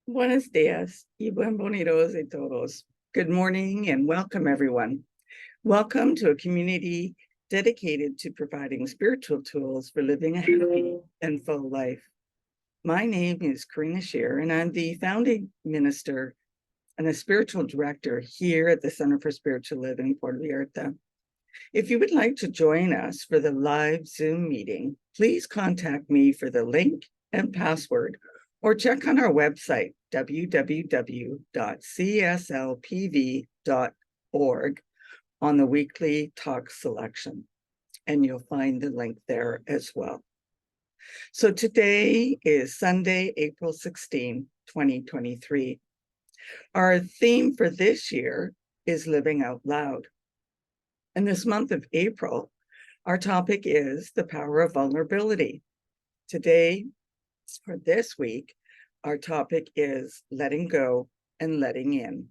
Buenos días y bienvenidos a todos. Good morning and welcome, everyone. Welcome to a community dedicated to providing spiritual tools for living a happy and full life. My name is Karina Scheer, and I'm the founding minister and a spiritual director here at the Center for Spiritual Living Puerto Vallarta. If you would like to join us for the live Zoom meeting, please contact me for the link and password, or check on our website, www.cslpv.org, on the weekly talk selection, and you'll find the link there as well. So today is Sunday, April 16, 2023. Our theme for this year is Living Out Loud. In this month of April, our topic is the power of vulnerability. Today, for this week, our topic is letting go and letting in.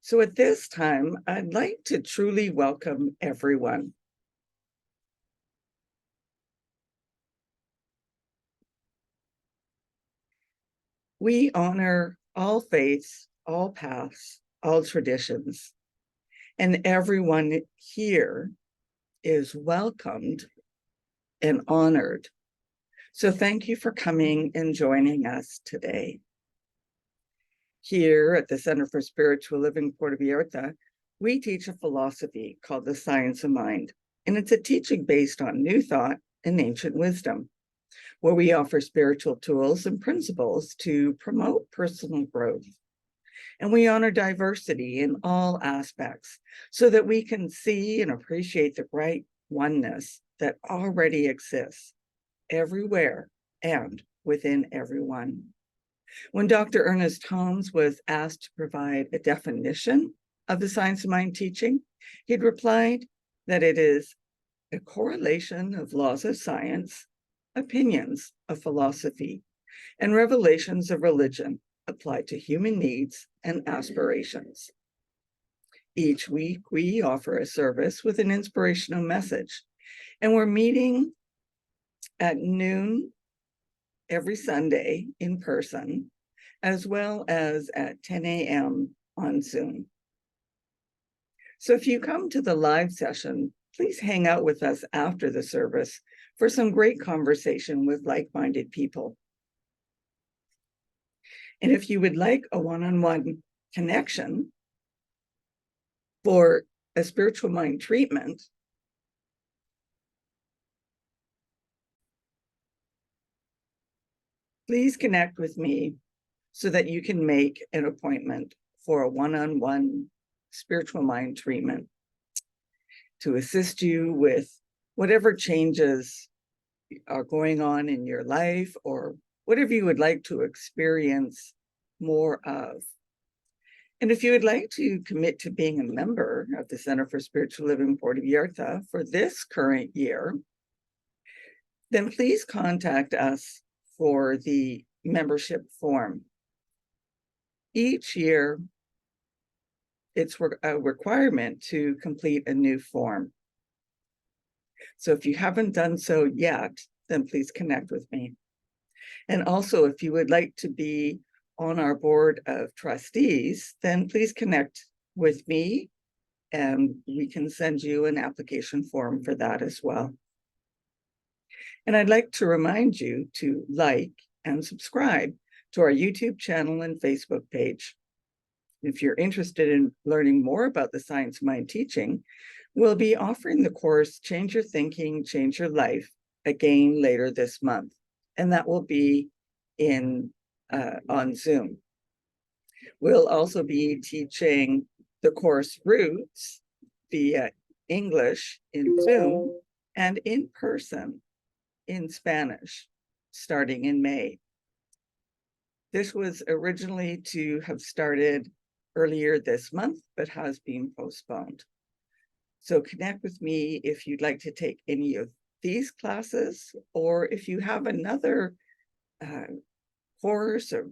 So at this time, I'd like to truly welcome everyone. We honor all faiths, all paths, all traditions, and everyone here is welcomed and honored. So thank you for coming and joining us today. Here at the Center for Spiritual Living Puerto Vallarta, we teach a philosophy called the Science of Mind, and it's a teaching based on new thought and ancient wisdom, where we offer spiritual tools and principles to promote personal growth. And we honor diversity in all aspects so that we can see and appreciate the bright oneness that already exists everywhere and within everyone. When Dr. Ernest Holmes was asked to provide a definition of the Science of Mind teaching, he'd replied that it is a correlation of laws of science, opinions of philosophy, and revelations of religion applied to human needs and aspirations. Each week, we offer a service with an inspirational message, and we're meeting at noon every Sunday in person, as well as at 10 a.m. on Zoom. So if you come to the live session, please hang out with us after the service for some great conversation with like-minded people. And if you would like a one-on-one connection for a spiritual mind treatment, please connect with me so that you can make an appointment for a one-on-one spiritual mind treatment to assist you with whatever changes are going on in your life or whatever you would like to experience more of. And if you would like to commit to being a member of the Center for Spiritual Living Puerto Vallarta for this current year, then please contact us for the membership form. Each year, it's a requirement to complete a new form. So if you haven't done so yet, then please connect with me. And also, if you would like to be on our board of trustees, then please connect with me and we can send you an application form for that as well. And I'd like to remind you to like and subscribe to our YouTube channel and Facebook page. If you're interested in learning more about the Science of Mind teaching, we'll be offering the course Change Your Thinking, Change Your Life again later this month. And that will be on Zoom. We'll also be teaching the course Roots via English in Zoom and in person in Spanish starting in May. This was originally to have started earlier this month, but has been postponed. So connect with me if you'd like to take any of these classes, or if you have another course or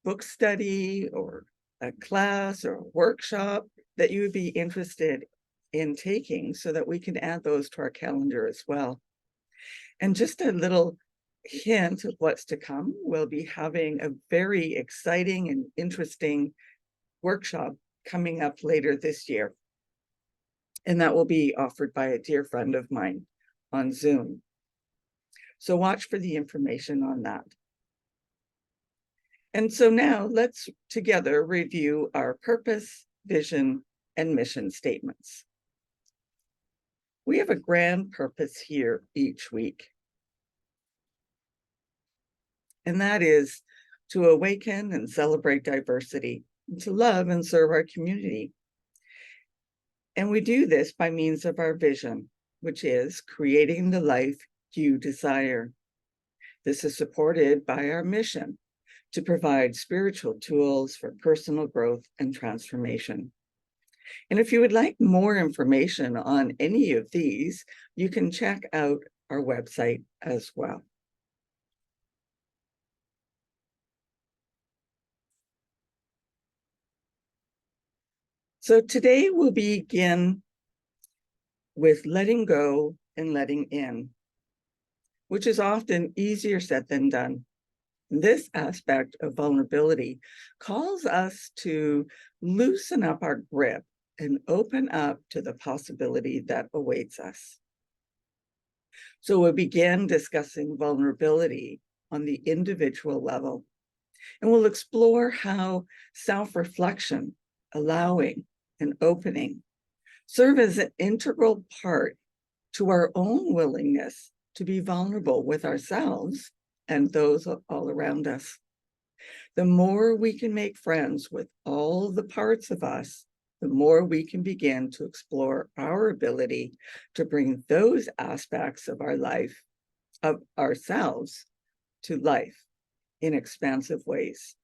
book study or a class or a workshop that you would be interested in taking so that we can add those to our calendar as well. And just a little hint of what's to come, we'll be having a very exciting and interesting workshop coming up later this year. And that will be offered by a dear friend of mine on Zoom. So watch for the information on that. And so now let's together review our purpose, vision, and mission statements. We have a grand purpose here each week. And that is to awaken and celebrate diversity, and to love and serve our community. And we do this by means of our vision, which is creating the life you desire. This is supported by our mission to provide spiritual tools for personal growth and transformation. And if you would like more information on any of these, you can check out our website as well. So today we'll begin with letting go and letting in, which is often easier said than done. This aspect of vulnerability calls us to loosen up our grip and open up to the possibility that awaits us. So we'll begin discussing vulnerability on the individual level, and we'll explore how self-reflection, allowing, and opening serve as an integral part to our own willingness to be vulnerable with ourselves and those all around us. The more we can make friends with all the parts of us, the more we can begin to explore our ability to bring those aspects of our life, of ourselves, to life in expansive ways.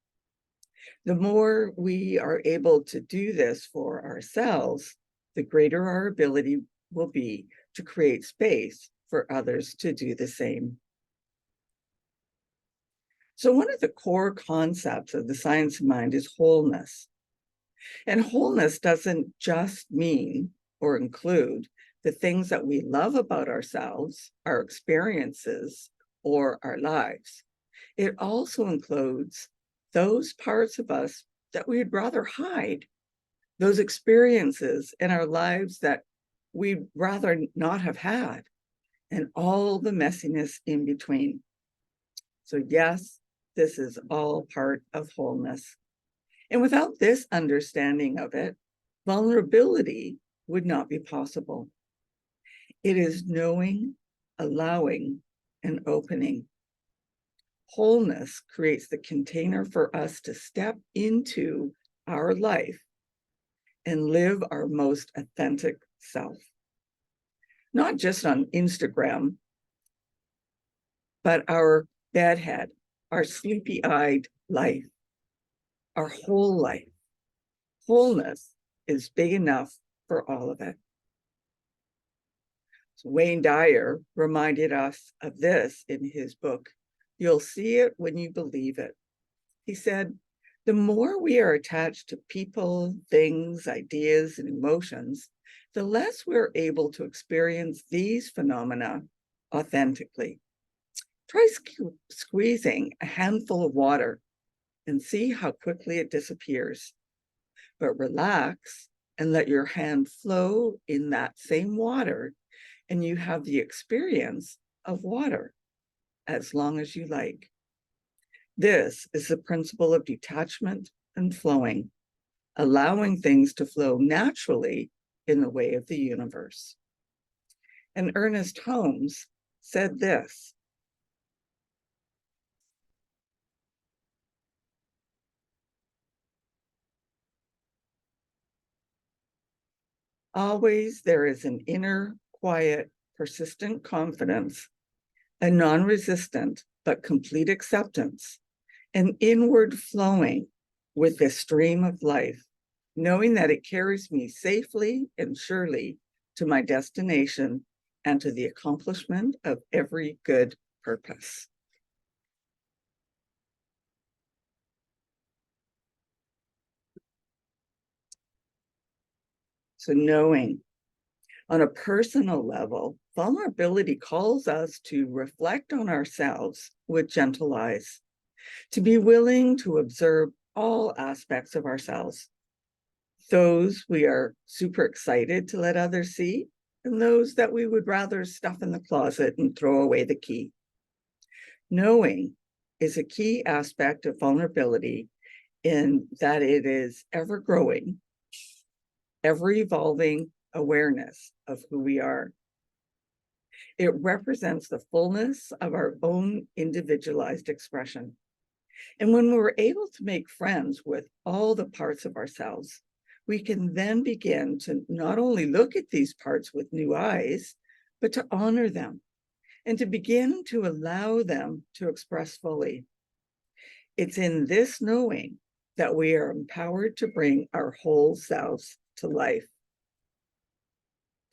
The more we are able to do this for ourselves, the greater our ability will be to create space for others to do the same. So one of the core concepts of the science of mind is wholeness. And wholeness doesn't just mean or include the things that we love about ourselves, our experiences, or our lives. It also includes those parts of us that we'd rather hide, those experiences in our lives that we'd rather not have had, and all the messiness in between. So yes, this is all part of wholeness. And without this understanding of it, vulnerability would not be possible. It is knowing, allowing, and opening. Wholeness creates the container for us to step into our life and live our most authentic self. Not just on Instagram, but our bedhead, our sleepy-eyed life, our whole life. Wholeness is big enough for all of it. So Wayne Dyer reminded us of this in his book, You'll See It When You Believe It. He said, the more we are attached to people, things, ideas, and emotions, the less we're able to experience these phenomena authentically. Try squeezing a handful of water and see how quickly it disappears. But relax and let your hand flow in that same water, and you have the experience of water as long as you like. This is the principle of detachment and flowing, allowing things to flow naturally in the way of the universe. And Ernest Holmes said this, always there is an inner, quiet, persistent confidence, a non-resistant but complete acceptance, an inward flowing with the stream of life, knowing that it carries me safely and surely to my destination and to the accomplishment of every good purpose. So knowing on a personal level, vulnerability calls us to reflect on ourselves with gentle eyes, to be willing to observe all aspects of ourselves, those we are super excited to let others see, and those that we would rather stuff in the closet and throw away the key. Knowing is a key aspect of vulnerability in that it is ever growing, ever evolving awareness of who we are. It represents the fullness of our own individualized expression. And when we're able to make friends with all the parts of ourselves, we can then begin to not only look at these parts with new eyes, but to honor them and to begin to allow them to express fully. It's in this knowing that we are empowered to bring our whole selves to life.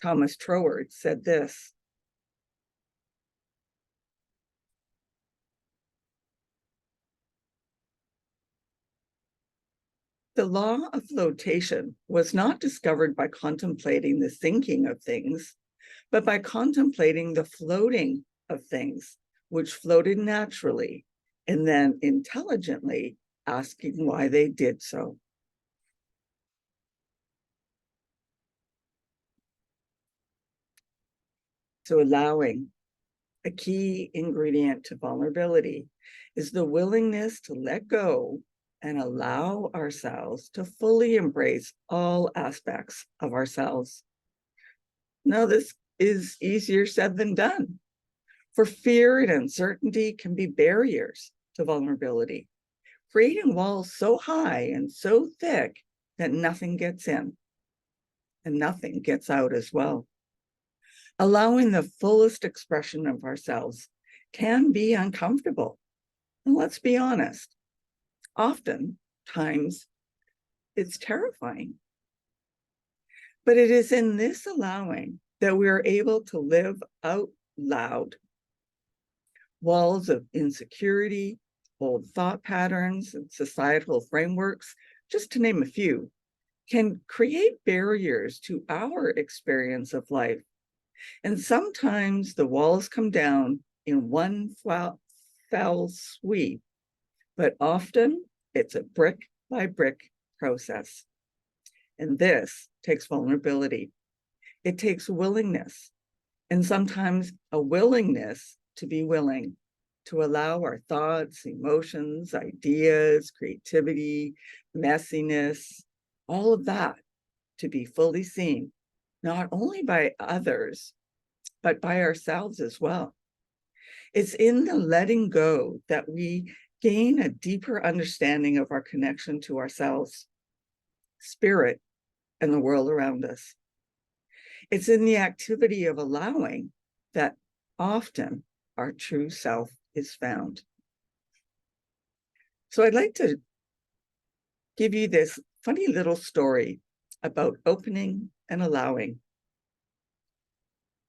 Thomas Troward said this: the law of flotation was not discovered by contemplating the sinking of things, but by contemplating the floating of things, which floated naturally, and then intelligently asking why they did so. So allowing, a key ingredient to vulnerability, is the willingness to let go and allow ourselves to fully embrace all aspects of ourselves. Now, this is easier said than done, for fear and uncertainty can be barriers to vulnerability, creating walls so high and so thick that nothing gets in and nothing gets out as well. Allowing the fullest expression of ourselves can be uncomfortable. And let's be honest, oftentimes it's terrifying. But it is in this allowing that we are able to live out loud. Walls of insecurity, old thought patterns, and societal frameworks, just to name a few, can create barriers to our experience of life. And sometimes the walls come down in one fell sweep, but often it's a brick by brick process. And this takes vulnerability. It takes willingness, and sometimes a willingness to be willing to allow our thoughts, emotions, ideas, creativity, messiness, all of that to be fully seen, not only by others, but by ourselves as well. It's in the letting go that we gain a deeper understanding of our connection to ourselves, spirit, and the world around us. It's in the activity of allowing that often our true self is found. So I'd like to give you this funny little story about opening and allowing.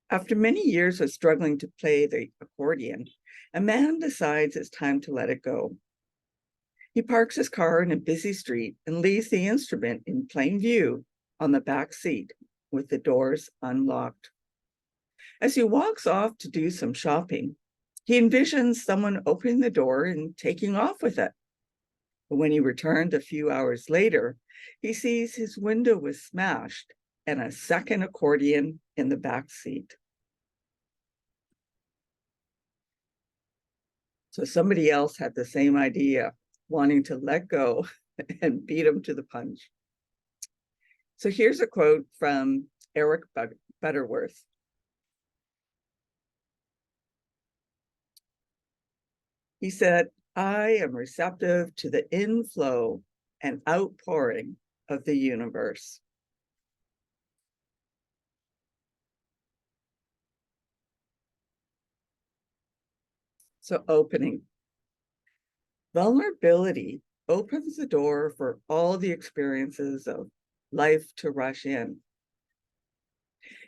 After many years of struggling to play the accordion, a man decides it's time to let it go. He parks his car in a busy street and leaves the instrument in plain view on the back seat with the doors unlocked. As he walks off to do some shopping, he envisions someone opening the door and taking off with it. But when he returned a few hours later, he sees his window was smashed and a second accordion in the back seat. So somebody else had the same idea, wanting to let go and beat him to the punch. So here's a quote from Eric Butterworth. He said, "I am receptive to the inflow and outpouring of the universe." So opening. Vulnerability opens the door for all the experiences of life to rush in.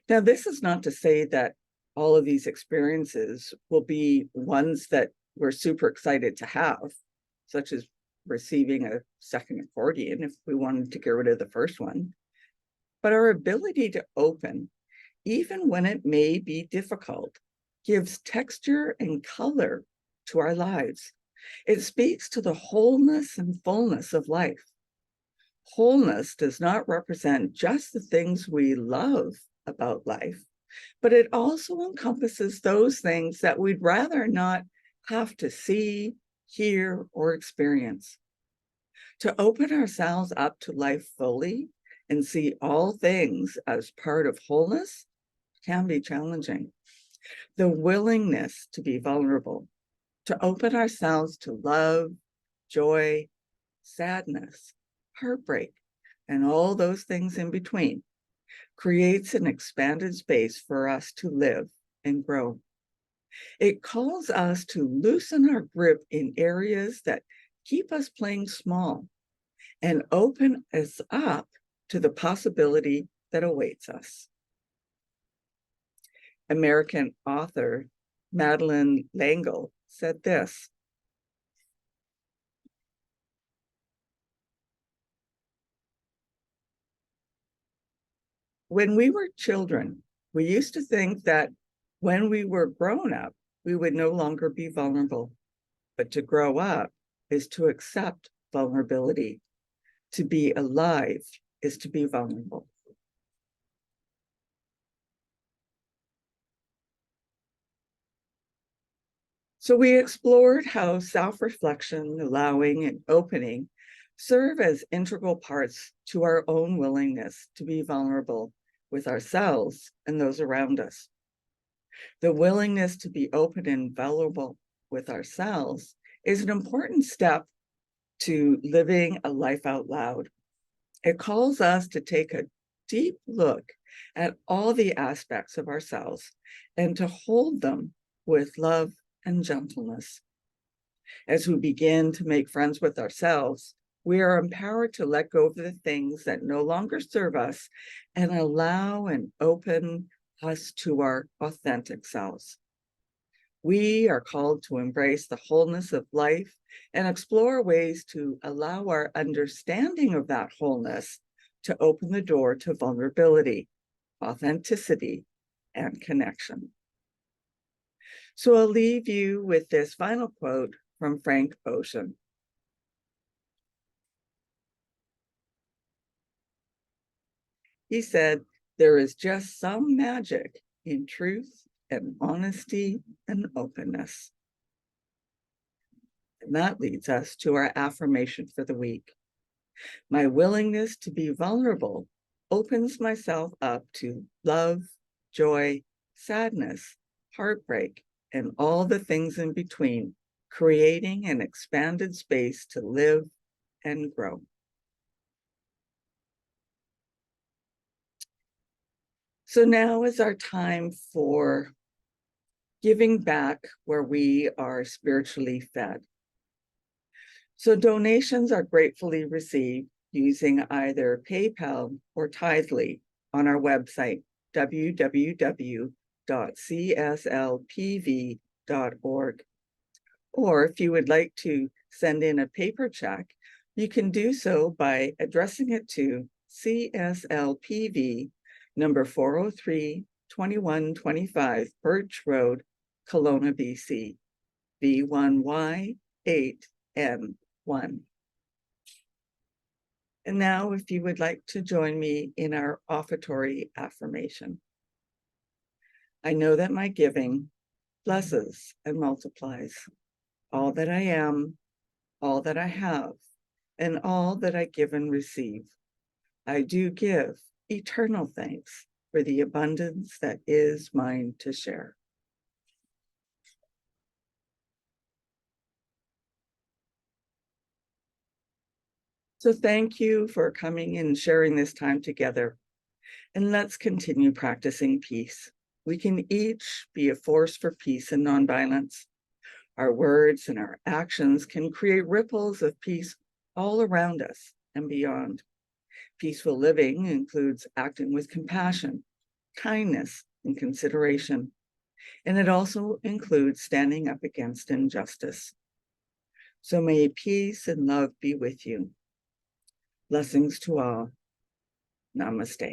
Now, this is not to say that all of these experiences will be ones that we're super excited to have, such as receiving a second accordion if we wanted to get rid of the first one. but our ability to open, even when it may be difficult, gives texture and color to our lives. It speaks to the wholeness and fullness of life. Wholeness does not represent just the things we love about life, but it also encompasses those things that we'd rather not have to see, hear, or experience. To open ourselves up to life fully and see all things as part of wholeness can be challenging. The willingness to be vulnerable, to open ourselves to love, joy, sadness, heartbreak, and all those things in between, creates an expanded space for us to live and grow. It calls us to loosen our grip in areas that keep us playing small and open us up to the possibility that awaits us. American author Madeleine L'Engle said this: when we were children, we used to think that when we were grown up, we would no longer be vulnerable. But to grow up is to accept vulnerability. To be alive is to be vulnerable. So we explored how self-reflection, allowing, and opening serve as integral parts to our own willingness to be vulnerable with ourselves and those around us. The willingness to be open and vulnerable with ourselves is an important step to living a life out loud. It calls us to take a deep look at all the aspects of ourselves and to hold them with love and gentleness. As we begin to make friends with ourselves, we are empowered to let go of the things that no longer serve us and allow and open us to our authentic selves. We are called to embrace the wholeness of life and explore ways to allow our understanding of that wholeness to open the door to vulnerability, authenticity, and connection. So I'll leave you with this final quote from Frank Ocean. He said, "There is just some magic in truth and honesty and openness." And that leads us to our affirmation for the week. My willingness to be vulnerable opens myself up to love, joy, sadness, heartbreak, and all the things in between, creating an expanded space to live and grow. So now is our time for giving back where we are spiritually fed. So donations are gratefully received using either PayPal or Tithely on our website, www.cslpv.org. Or if you would like to send in a paper check, you can do so by addressing it to CSLPV number 403 2125 Birch Road, Kelowna, BC, B1Y8M1. And now, if you would like to join me in our offertory affirmation. I know that my giving blesses and multiplies all that I am, all that I have, and all that I give and receive. I do give eternal thanks for the abundance that is mine to share. So thank you for coming and sharing this time together. And let's continue practicing peace. We can each be a force for peace and nonviolence. Our words and our actions can create ripples of peace all around us and beyond. Peaceful living includes acting with compassion, kindness, and consideration. And it also includes standing up against injustice. So may peace and love be with you. Blessings to all. Namaste.